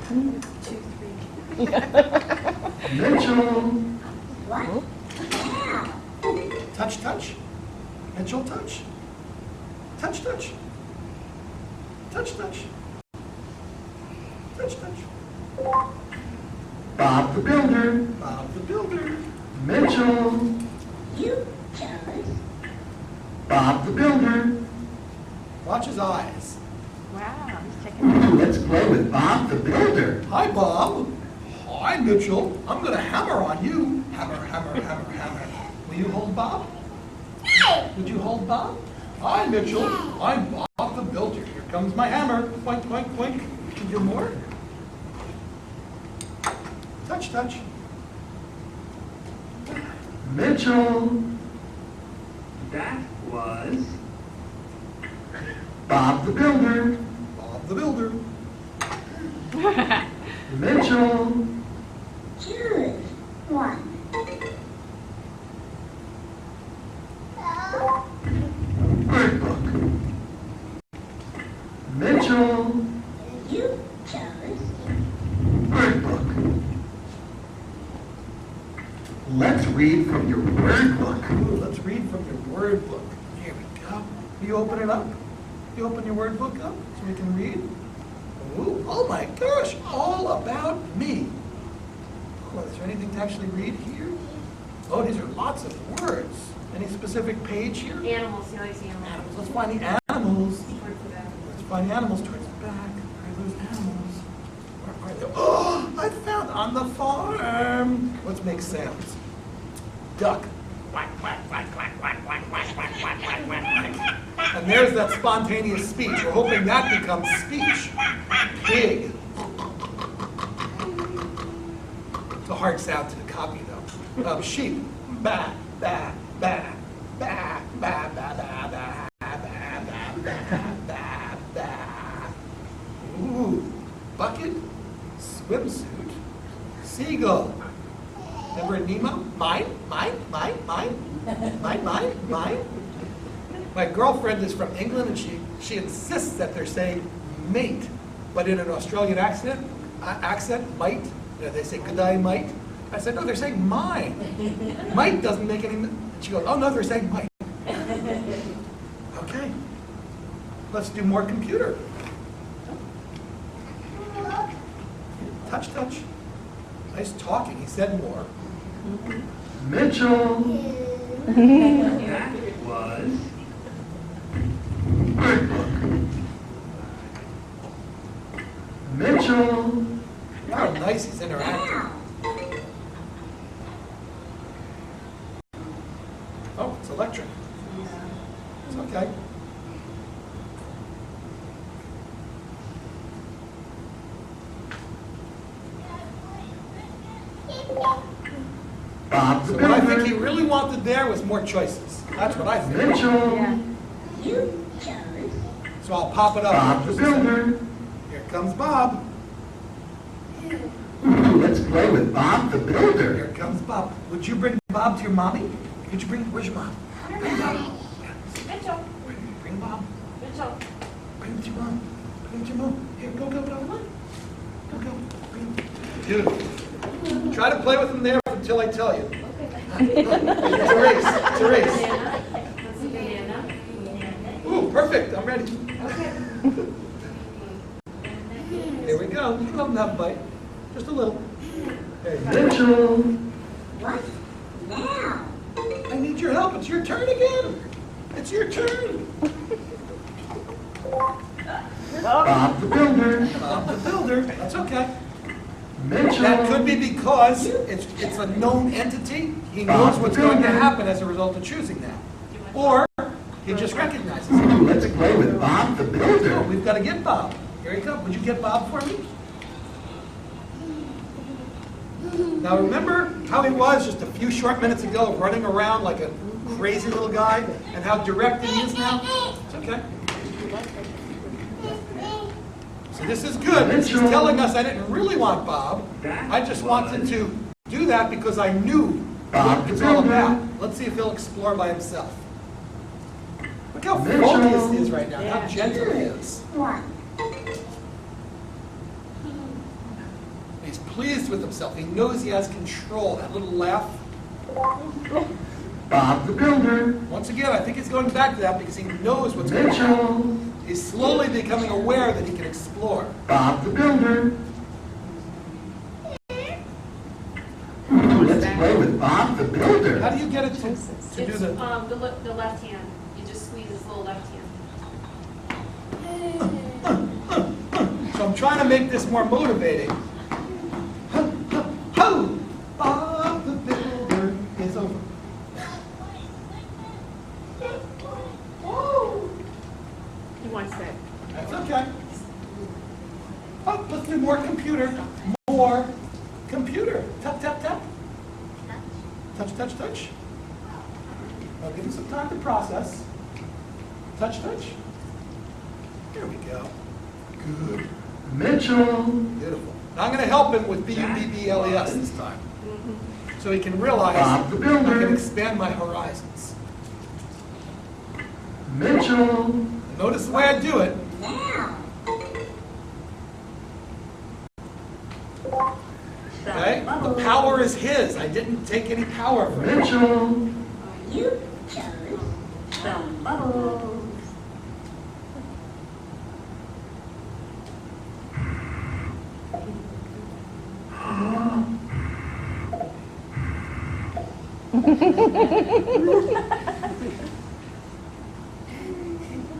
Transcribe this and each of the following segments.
2, 3. Mitchell. What? Touch, touch. Mitchell, touch. Touch, touch. Touch, touch. Touch, touch. Bob the Builder. Bob the Builder. Mitchell. You chose. Bob the Builder. Watch his eyes. Wow, he's checking it out. Let's play with Bob the Builder. Hi, Bob. Hi, Mitchell. I'm going to hammer on you. Hammer, hammer, hammer, hammer. Will you hold Bob? Would you hold Bob? Hi, Mitchell. I'm Bob the Builder. Here comes my hammer. Boink, boink, boink. Can you do more? Touch, touch. Mitchell. That was Bob the Builder. Bob the Builder. Mitchell. Choose one. Bird Book. Mitchell. You chose. Word Book. Let's read from your Word Book. Ooh, let's read from your word book. Here we go. You open it up. You open your word book up so we can read. Ooh, oh my gosh, all about me. Oh, is there anything to actually read here? Oh, these are lots of words. Any specific page here? Animals, you always see animals. Animals. Let's find the animals. Towards the back. Let's find the animals towards the back. Where are those animals? Where are they? Oh, I found on the farm. Let's make sounds. Duck. Quack, quack, quack, quack, quack, quack, quack, quack, quack, quack, quack, quack. And there's that spontaneous speech. We're hoping that becomes speech. Pig. It's a hard sound to copy, though. Sheep. Ba, ba, ba, ba, ba, ba, ba, ba, ba, ba, ba, ba. Ooh. Bucket. Swimsuit. Seagull. Remember Nemo? Mine, mine, mine, mine, mine, mine, mine. My girlfriend is from England, and she insists that they're saying mate, but in an Australian accent, mate. You know, they say good day, mate. I said, no, they're saying mine. Mate doesn't make any. She goes, oh no, they're saying mate. Okay, let's do more computer. Touch, touch. Nice talking. He said more. Mitchell. That was Word Book. Mitchell. How nice he's interacting. Oh, it's electric. It's okay. Bob the So what I think he Builder. really wanted there was more choices. That's what I think. Mitchell. Yeah. You chose. So I'll pop it up. Bob the Builder. Here comes Bob. Ooh, let's play with Bob the Here Builder. comes Bob. Would you bring Bob to your mommy? Could you bring, where's your mom? Bring Bob. Mitchell, Bring Bob. Mitchell. Bring him to your mom. Bring him to your mom. Here, go, go, go. Go, go. Bring him. Dude, try to play with him there until I tell you. It's a race. It's a race. Banana. That's a banana. Ooh, perfect. I'm ready. Okay. Here we go. You can let him have a bite. Just a little. There you go. Mitchell. What now? I need your help. It's your turn again. It's your turn. Bob the Builder. Bob the Builder. That's okay. Mitchell. That could be because it's a known entity. He knows what's going to happen as a result of choosing that. Or he just recognizes it. Ooh, let's play with Bob the So Builder. we've got to get Bob. Here he comes. Would you get Bob for me? Now remember how he was just a few short minutes ago running around like a crazy little guy and how direct he is now? It's okay. So this is good. He's telling us I didn't really want Bob. I just wanted to do that because I knew what it's all about. Let's see if he'll explore by himself. Look how focused he is right now, how gentle he is. One. pleased with himself. He knows he has control. That little laugh. Bob the Builder. Once again, I think he's going back to that because he knows what's going on. Mitchell. He's slowly becoming aware that he can explore. Bob the Builder. Ooh, let's play with Bob the How Builder. do you get it to do It's the... the left hand. You just squeeze his little left hand. So I'm trying to make this more motivating. Ho! Bob the Builder is over. He wants that. That's okay. Oh, let's do more computer. More computer. Tap, tap, tap. Touch, touch, touch. I'll give him some time to process. Touch, touch. There we go. Good. Mitchell. Beautiful. Now I'm going to help him with B-U-B-B-L-E-S this time. So he can realize Bob the I Builder. can expand my horizons. Mitchell. Notice the way I do it. Now. Okay? The power is his. I didn't take any power from him. Mitchell. You chose some bubbles.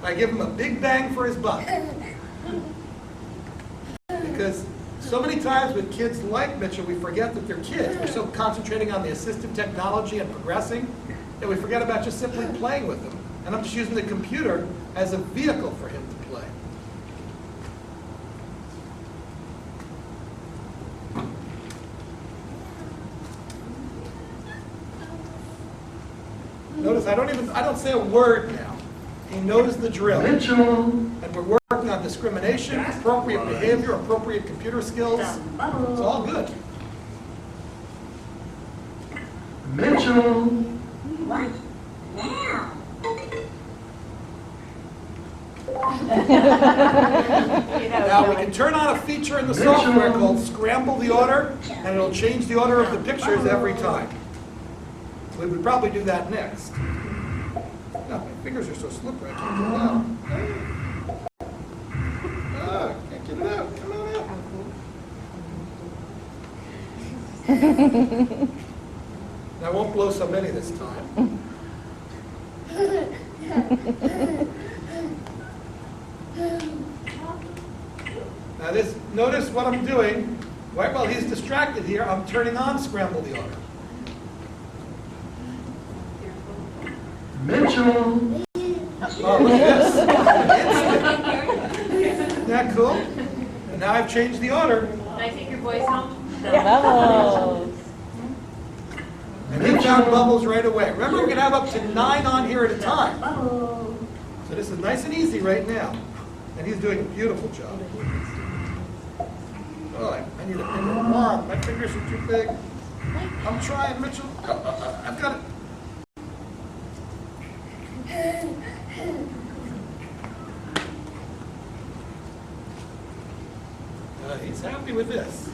I give him a big bang for his buck. Because so many times with kids like Mitchell, we forget that they're kids. We're so concentrating on the assistive technology and progressing that we forget about just simply playing with them. And I'm just using the computer as a vehicle for him to play. Notice I don't say a word now. He knows the drill. Mitchell. And we're working on discrimination, appropriate behavior, appropriate computer skills. Some bubbles. It's all good. Mitchell. What? Now. Now, we can turn on a feature in the software called Scramble the Order, and it'll change the order of the pictures every time. We would probably do that next. No, my fingers are so slippery, I can't get it out. Ah, I can't get it out. Come on out. I won't blow so many this time. Now notice what I'm doing. Right while he's distracted here, I'm turning on Scramble the Order. Mitchell. Oh, look at this. Isn't that cool? And now I've changed the order. Can I take your voice home? Bubbles. And he found bubbles right away. Remember, we can have up to 9 on here at a time. Bubbles. So this is nice and easy right now. And he's doing a beautiful job. Oh, I need a bigger wand. My fingers are too big. I'm trying, Mitchell. I've got it. He's happy with this.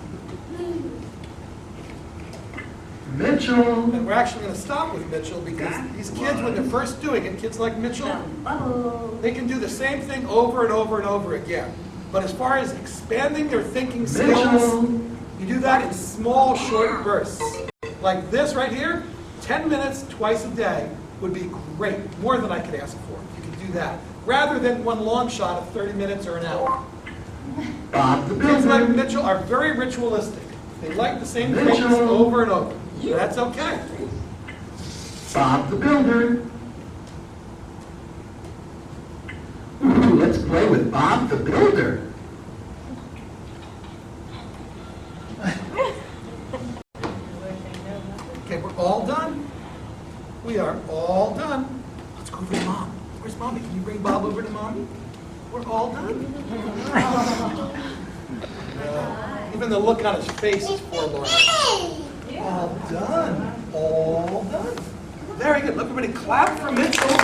Mitchell. And we're actually going to stop with Mitchell because these kids, when they're first doing it, kids like Mitchell, Some bubbles. they can do the same thing over and over and over again. But as far as expanding their thinking skills, Mitchell. you do that in small, short bursts. Like this right here, 10 minutes twice a day would be great, more than I could ask for. You can do that, rather than one long shot of 30 minutes or an hour. Bob the Kids like Builder. Mitchell are very ritualistic. They like the same things Mitchell. over and over. And that's okay. Bob the Builder. Ooh, let's play with Bob the Builder. Okay, we're all done. We are all done. Let's go over to Mom. Where's Mommy? Can you bring Bob over to Mommy? We're all done. Even the look on his face is forlorn. All done. All done. Very good. Look, everybody clap for Mitchell. For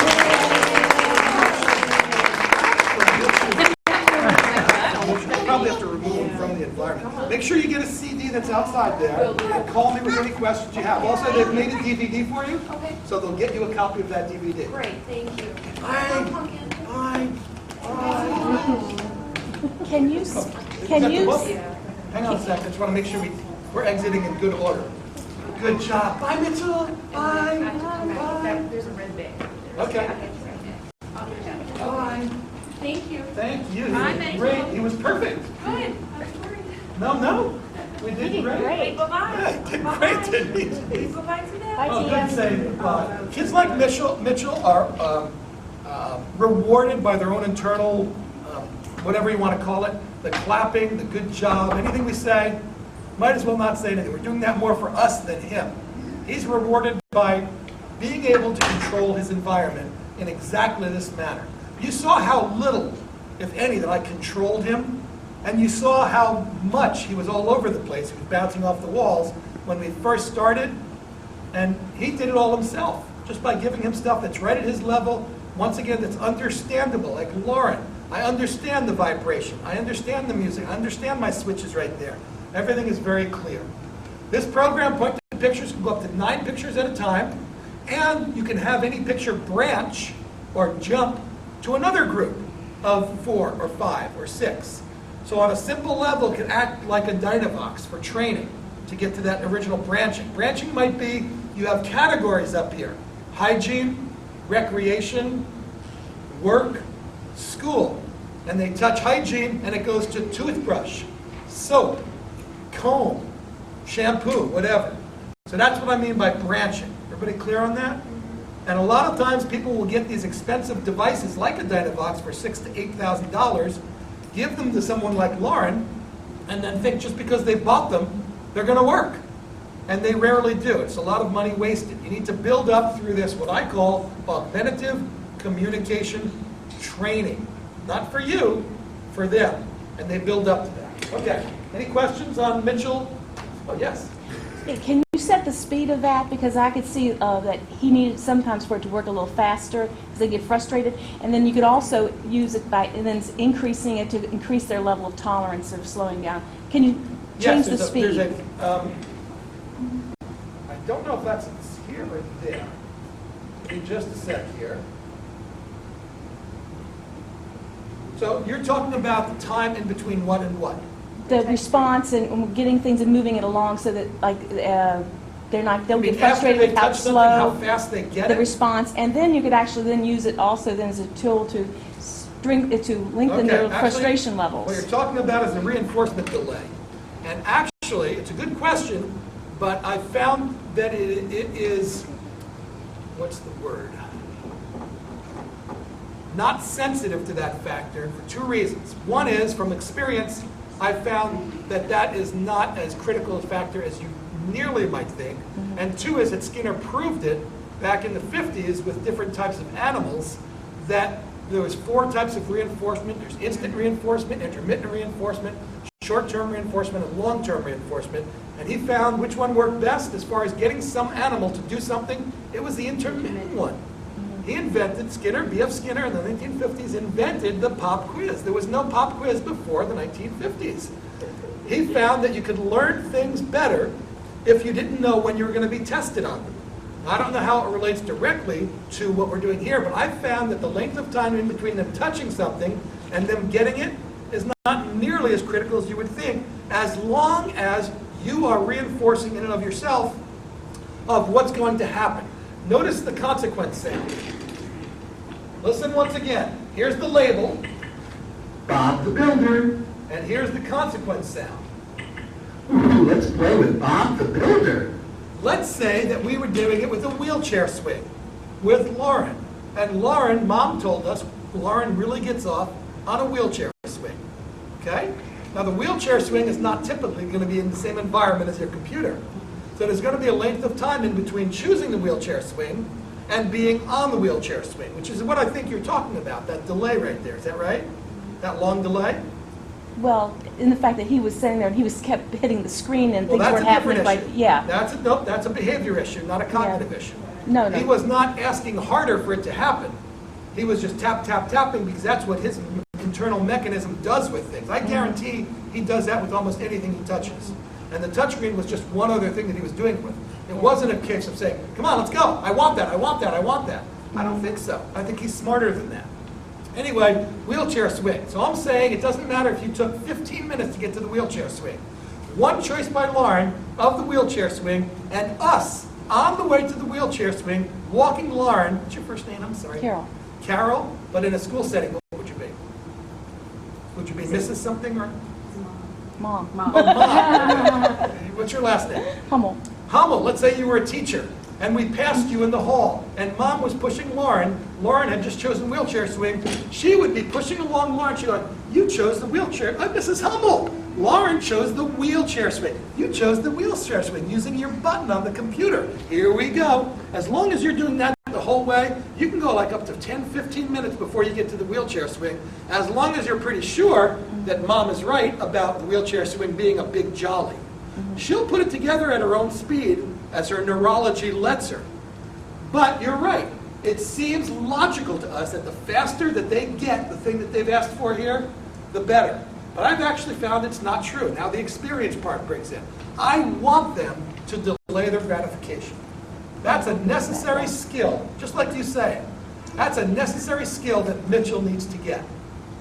Mitchell. probably have to remove them from the environment. Make sure you get a CD that's outside there, and call me with any questions you have. Also, they've made a DVD for you, Okay, so they'll get you a copy of that DVD. great, thank you. Bye. Pumpkin. Bye. Can you, Is that can the you, book? Hang on a second, I just want to make sure we're exiting in good order. Good job. Bye, Mitchell. Bye. Bye. There's a red bag. Okay. I'll do that. Bye. Thank you. Thank you. He Bye, was Mitchell. great. He was perfect. Good. I was worried. No. We did great. Wait, bye-bye. Yeah, he did great, didn't he? Bye-bye to them. Bye, Oh, Tia. good save. Kids like Mitchell are rewarded by their own internal, whatever you want to call it, the clapping, the good job, anything we say, might as well not say anything. We're doing that more for us than him. He's rewarded by being able to control his environment in exactly this manner. You saw how little, if any, that I controlled him, and you saw how much he was all over the place. He was bouncing off the walls when we first started, and he did it all himself, just by giving him stuff that's right at his level, once again, that's understandable, like Lauren. I understand the vibration, I understand the music, I understand my switches right there. Everything is very clear. This program, point-to pictures, can go up to 9 pictures at a time, and you can have any picture branch or jump to another group of 4 or 5 or 6. So on a simple level, it can act like a Dynavox for training to get to that original branching. Branching might be, you have categories up here: hygiene, recreation, work, school. And they touch hygiene, and it goes to toothbrush, soap, comb, shampoo, whatever. So that's what I mean by branching. Everybody clear on that? And a lot of times people will get these expensive devices like a Dynavox for $6,000 to $8,000, give them to someone like Lauren, and then think just because they bought them, they're going to work. And they rarely do. It's a lot of money wasted. You need to build up through this, what I call augmentative communication training. Not for you, for them. And they build up to that. Okay. Any questions on Mitchell? Oh, yes. can you set the speed of that? Because I could see that he needed sometimes for it to work a little faster because they get frustrated. And then you could also use it by and then increasing it to increase their level of tolerance of slowing down. Can you change the speed? I don't know if that's here or there. Give me just a sec here. So you're talking about the time in between what and what? The response and getting things and moving it along so that they'll get frustrated with how slow how fast they get the it? response, and then you could actually then use it also then as a tool to lengthen their Okay, frustration What levels. you're talking about is a reinforcement delay. And actually, it's a good question, but I found that it is, what's the word? Not sensitive to that factor for two reasons. One is, from experience, I found that that is not as critical a factor as you nearly might think. Mm-hmm. And two is that Skinner proved it back in the 50s with different types of animals, that there was 4 types of reinforcement. There's instant reinforcement, intermittent reinforcement, short-term reinforcement, and long-term reinforcement. And he found which one worked best as far as getting some animal to do something. It was the intermittent one. He invented, B.F. Skinner in the 1950s invented the pop quiz. There was no pop quiz before the 1950s. He found that you could learn things better if you didn't know when you were going to be tested on them. I don't know how it relates directly to what we're doing here, but I found that the length of time in between them touching something and them getting it is not nearly as critical as you would think, as long as you are reinforcing in and of yourself of what's going to happen. Notice the consequence sound. Listen once again. Here's the label, Bob the Builder. and here's the consequence sound. Ooh, let's play with Bob the Builder. Let's say that we were doing it with a wheelchair swing with Lauren. And Lauren, Mom told us, Lauren really gets off on a wheelchair swing. Okay? Now the wheelchair swing is not typically going to be in the same environment as your computer. So there's going to be a length of time in between choosing the wheelchair swing and being on the wheelchair swing, which is what I think you're talking about, that delay right there. Is that right? That long delay? Well, in the fact that he was sitting there and he was kept hitting the screen and Well, things that's weren't a different happening. issue. Yeah. That's a behavior issue, not a cognitive issue. No. He was not asking harder for it to happen. He was just tapping because that's what his internal mechanism does with things. I guarantee he does that with almost anything he touches. And the touchscreen was just one other thing that he was doing it with. It wasn't a case of saying, come on, let's go. I want that, I want that, I want that. I don't think so. I think he's smarter than that. Anyway, wheelchair swing. So I'm saying it doesn't matter if you took 15 minutes to get to the wheelchair swing. One choice by Lauren of the wheelchair swing, and us on the way to the wheelchair swing, walking Lauren. What's your first name? I'm sorry. Carol. Carol, but in a school setting, what would you be? Would you be Mrs. something or? Mom. Oh, Mom. What's your last name? Hummel. Hummel, let's say you were a teacher, and we passed you in the hall, and Mom was pushing Lauren. Lauren had just chosen wheelchair swing. She would be pushing along Lauren. She'd go, you chose the wheelchair. Mrs. Hummel, Lauren chose the wheelchair swing. You chose the wheelchair swing using your button on the computer. Here we go. As long as you're doing that the whole way, you can go like up to 10, 15 minutes before you get to the wheelchair swing, as long as you're pretty sure that Mom is right about the wheelchair swing being a big jolly. She'll put it together at her own speed as her neurology lets her. But you're right. It seems logical to us that the faster that they get the thing that they've asked for here, the better. But I've actually found it's not true. Now the experience part brings in. I want them to delay their gratification. That's a necessary skill, just like you say. That's a necessary skill that Mitchell needs to get.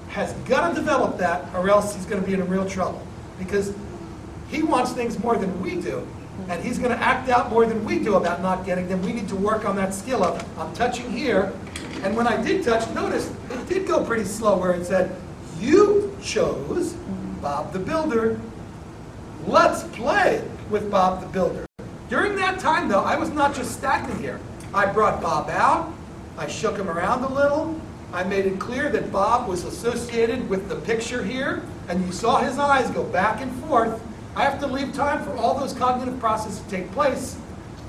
Has got to develop that, or else he's going to be in real trouble. Because he wants things more than we do, and he's going to act out more than we do about not getting them. We need to work on that skill of, I'm touching here, and when I did touch, notice it did go pretty slow where it said, you chose Bob the Builder. Let's play with Bob the Builder. During that time, though, I was not just stagnant here. I brought Bob out. I shook him around a little. I made it clear that Bob was associated with the picture here, and you saw his eyes go back and forth. I have to leave time for all those cognitive processes to take place,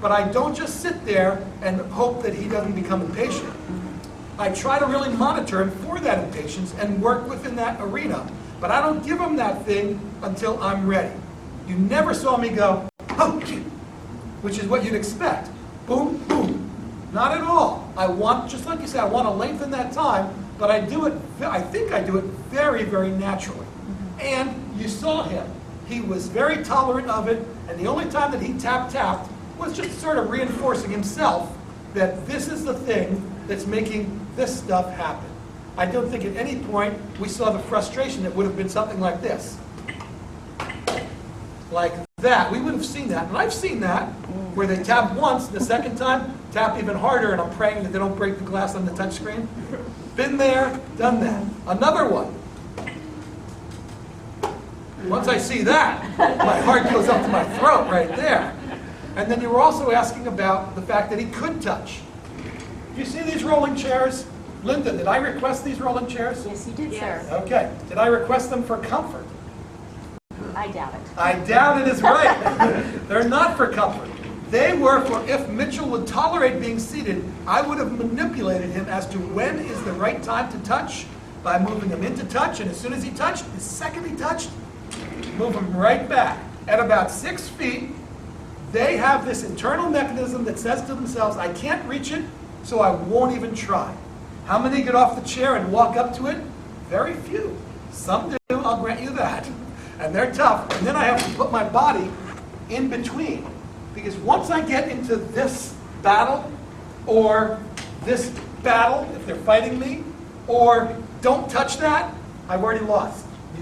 but I don't just sit there and hope that he doesn't become impatient. I try to really monitor him for that impatience and work within that arena, but I don't give him that thing until I'm ready. You never saw me go, oh, which is what you'd expect. Boom, boom. Not at all. I want, just like you said, I want to lengthen that time, but I do it, I think I do it very, very naturally. And you saw him. He was very tolerant of it, and the only time that he tapped was just sort of reinforcing himself that this is the thing that's making this stuff happen. I don't think at any point we saw the frustration that would have been something like this. Like that. We would have seen that. And I've seen that where they tap once, the second time, tap even harder, and I'm praying that they don't break the glass on the touch screen. Been there, done that. Another one. Once I see that, my heart goes up to my throat right there. And then you were also asking about the fact that he could touch. Do you see these rolling chairs? Linda, did I request these rolling chairs? Yes, you did, Yes. sir. Okay. Did I request them for comfort? I doubt it. I doubt it is right. They're not for comfort. They were for if Mitchell would tolerate being seated, I would have manipulated him as to when is the right time to touch by moving him into touch, and as soon as he touched, the second he touched, move him right back. At about 6 feet, they have this internal mechanism that says to themselves, I can't reach it, so I won't even try. How many get off the chair and walk up to it? Very few. Some do, I'll grant you that. And they're tough. And then I have to put my body in between. Because once I get into this battle, or this battle, if they're fighting me, or don't touch that, I've already lost.